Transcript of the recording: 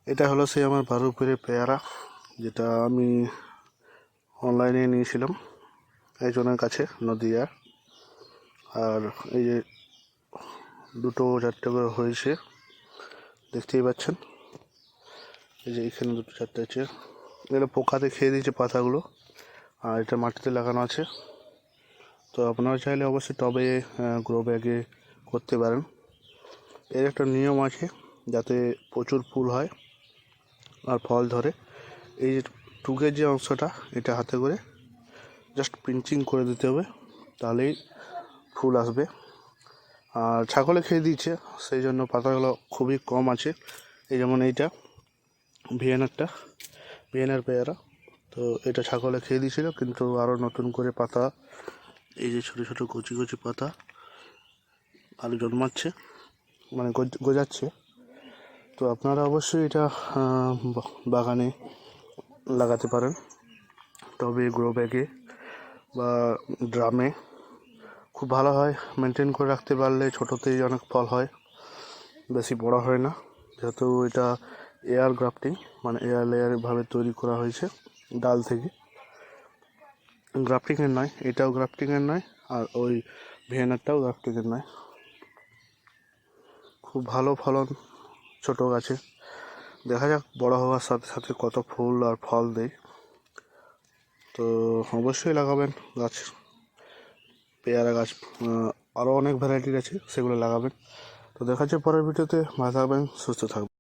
এটা হলো সেই আমার বারুইপুরের পেয়ারা, যেটা আমি অনলাইনে নিয়েছিলাম একজনের কাছে, নদিয়া। আর এই যে দুটো চারটে করে হয়েছে, দেখতেই পাচ্ছেন। এই যে এখানে দুটো চারটে আছে, এগুলো পোকাতে খেয়ে দিয়েছে পাতাগুলো। আর এটা মাটিতে লাগানো আছে। তো আপনারা চাইলে অবশ্যই টবে, গ্রো ব্যাগে করতে পারেন। এর একটা নিয়ম আছে, যাতে প্রচুর ফুল হয় আর ফল ধরে। এই যে টুকের যে অংশটা, এটা হাতে করে জাস্ট পিঞ্চিং করে দিতে হবে, তাহলেই ফুল আসবে। আর ছাগলে খেয়ে দিচ্ছে, সেই জন্য পাতাগুলো খুবই কম আছে। এই যেমন এইটা ভিয়েনার পেয়ারা, তো এটা ছাগলে খেয়ে দিয়েছিল, কিন্তু আরও নতুন করে পাতা, এই যে ছোটো ছোটো কচি কচি পাতা আলু জন্মাচ্ছে, মানে গজাচ্ছে। তো আপনারা অবশ্যই এটা বাগানে লাগাতে পারেন, টবে, গ্রো ব্যাগে বা ড্রামে। খুব ভালো হয়, মেনটেন করে রাখতে পারলে ছোটোতেই অনেক ফল হয়, বেশি বড় হয় না। যেহেতু এটা এয়ার গ্রাফটিং, মানে এয়ার লেয়ারভাবে তৈরি করা হয়েছে ডাল থেকে, গ্রাফটিংয়ের নয়। এটাও গ্রাফটিংয়ের নয়, আর ওই ভিয়েনারটাও গ্রাফটিংয়ের নয়। খুব ভালো ফলন ছোটো গাছে। দেখা যাক বড় হওয়ার সাথে সাথে কত ফুল আর ফল দেয়। তো অবশ্যই লাগাবেন গাছ, পেয়ারা গাছ। আরও অনেক ভ্যারাইটির আছে, সেগুলো লাগাবেন। তো দেখা হচ্ছে পরের ভিডিওতে। ভালো থাকবেন, সুস্থ থাকবেন।